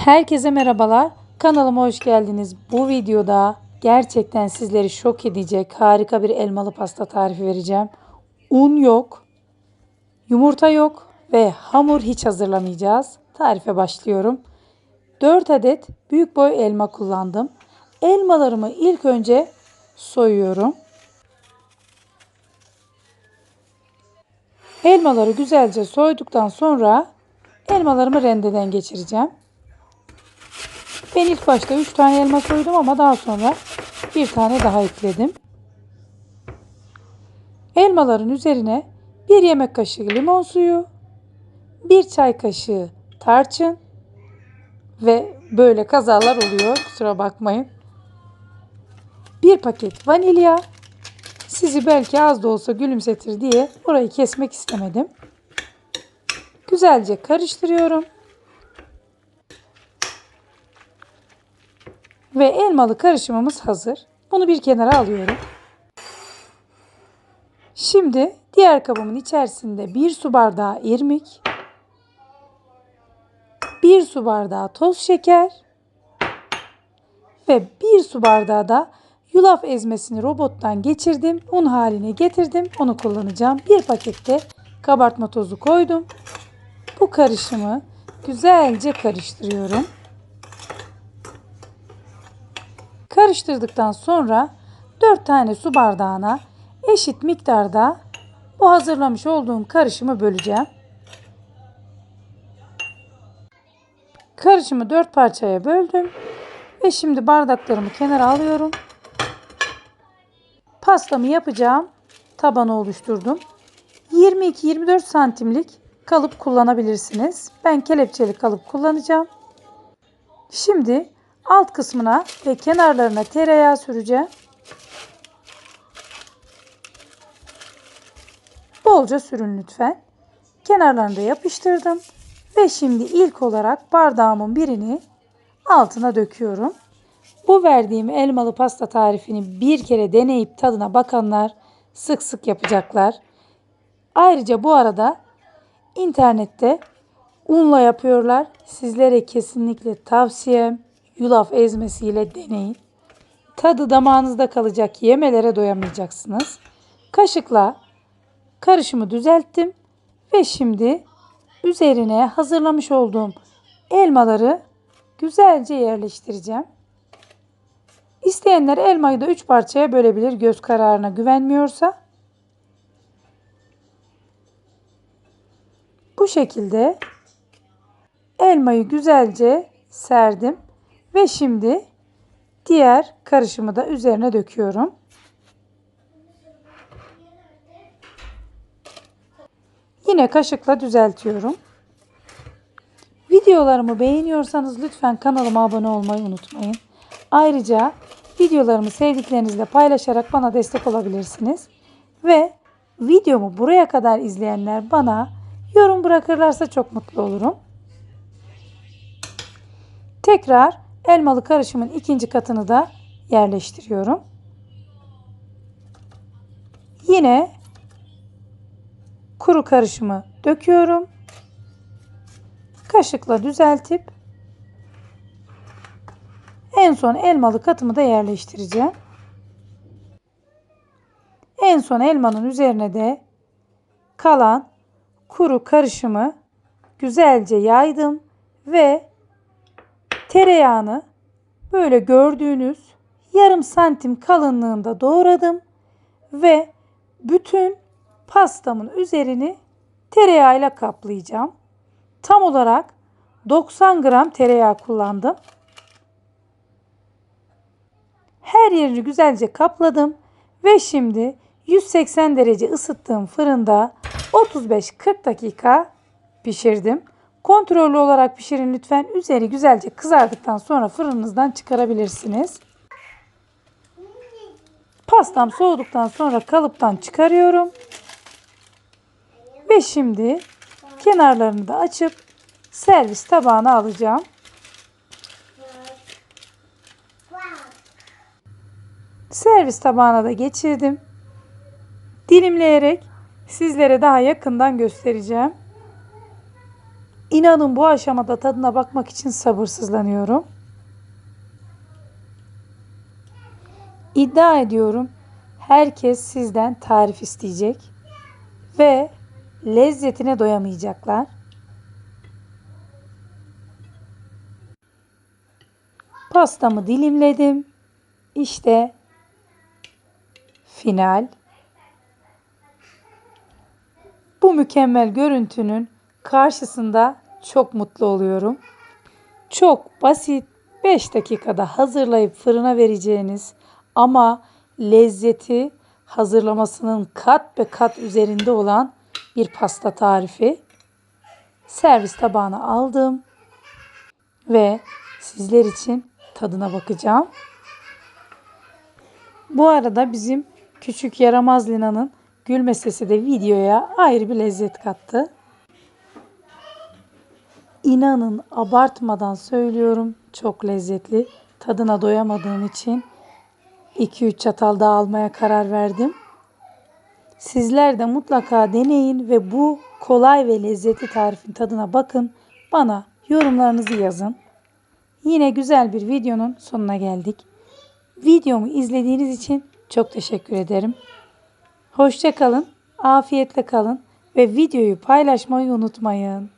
Herkese merhabalar. Kanalıma hoş geldiniz. Bu videoda gerçekten sizleri şok edecek harika bir elmalı pasta tarifi vereceğim. Un yok, yumurta yok ve hamur hiç hazırlamayacağız. Tarife başlıyorum. 4 adet büyük boy elma kullandım. Elmalarımı ilk önce soyuyorum. Elmaları güzelce soyduktan sonra elmalarımı rendeden geçireceğim. Ben ilk başta 3 tane elma soydum ama daha sonra bir tane daha ekledim. Elmaların üzerine 1 yemek kaşığı limon suyu, 1 çay kaşığı tarçın ve böyle kazalar oluyor, kusura bakmayın. 1 paket vanilya. Sizi belki az da olsa gülümsetir diye burayı kesmek istemedim. Güzelce karıştırıyorum. Ve elmalı karışımımız hazır. Bunu bir kenara alıyorum. Şimdi diğer kabımın içerisinde 1 su bardağı irmik, 1 su bardağı toz şeker ve 1 su bardağı da yulaf ezmesini robottan geçirdim. Un haline getirdim. Onu kullanacağım. 1 pakette kabartma tozu koydum. Bu karışımı güzelce karıştırıyorum. Karıştırdıktan sonra 4 tane su bardağına eşit miktarda bu hazırlamış olduğum karışımı böleceğim. Karışımı 4 parçaya böldüm ve şimdi bardaklarımı kenara alıyorum. Pastamı yapacağım tabanı oluşturdum. 22-24 santimlik kalıp kullanabilirsiniz. Ben kelepçeli kalıp kullanacağım. Şimdi alt kısmına ve kenarlarına tereyağı süreceğim. Bolca sürün lütfen. Kenarlarını da yapıştırdım. Ve şimdi ilk olarak bardağımın birini altına döküyorum. Bu verdiğim elmalı pasta tarifini bir kere deneyip tadına bakanlar sık sık yapacaklar. Ayrıca bu arada internette unla yapıyorlar. Sizlere kesinlikle tavsiyem yulaf ezmesiyle deneyin. Tadı damağınızda kalacak, yemelere doyamayacaksınız. Kaşıkla karışımı düzelttim ve şimdi üzerine hazırlamış olduğum elmaları güzelce yerleştireceğim. İsteyenler elmayı da 3 parçaya bölebilir göz kararına güvenmiyorsa. Bu şekilde elmayı güzelce serdim ve şimdi diğer karışımı da üzerine döküyorum. Yine kaşıkla düzeltiyorum. Videolarımı beğeniyorsanız lütfen kanalıma abone olmayı unutmayın. Ayrıca videolarımı sevdiklerinizle paylaşarak bana destek olabilirsiniz. Ve videomu buraya kadar izleyenler bana yorum bırakırlarsa çok mutlu olurum. Tekrar elmalı karışımın ikinci katını da yerleştiriyorum. Yine kuru karışımı döküyorum. Kaşıkla düzeltip en son elmalı katımı da yerleştireceğim. En son elmanın üzerine de kalan kuru karışımı güzelce yaydım ve tereyağını böyle gördüğünüz yarım santim kalınlığında doğradım ve bütün pastamın üzerini tereyağıyla kaplayacağım. Tam olarak 90 gram tereyağı kullandım. Her yerini güzelce kapladım ve şimdi 180 derece ısıttığım fırında 35-40 dakika pişirdim. Kontrollü olarak pişirin lütfen. Üzeri güzelce kızardıktan sonra fırınınızdan çıkarabilirsiniz. Pastam soğuduktan sonra kalıptan çıkarıyorum. Ve şimdi kenarlarını da açıp servis tabağına alacağım. Servis tabağına da geçirdim. Dilimleyerek sizlere daha yakından göstereceğim. İnanın bu aşamada tadına bakmak için sabırsızlanıyorum. İddia ediyorum herkes sizden tarif isteyecek ve lezzetine doyamayacaklar. Pastamı dilimledim. İşte final. Bu mükemmel görüntünün karşısında çok mutlu oluyorum. Çok basit, 5 dakikada hazırlayıp fırına vereceğiniz ama lezzeti hazırlamasının kat be kat üzerinde olan bir pasta tarifi. Servis tabağına aldım ve sizler için tadına bakacağım. Bu arada bizim küçük yaramaz Lina'nın gülme sesi de videoya ayrı bir lezzet kattı. İnanın abartmadan söylüyorum, çok lezzetli. Tadına doyamadığım için 2-3 çatal daha almaya karar verdim. Sizler de mutlaka deneyin ve bu kolay ve lezzetli tarifin tadına bakın. Bana yorumlarınızı yazın. Yine güzel bir videonun sonuna geldik. Videomu izlediğiniz için çok teşekkür ederim. Hoşça kalın, afiyetle kalın ve videoyu paylaşmayı unutmayın.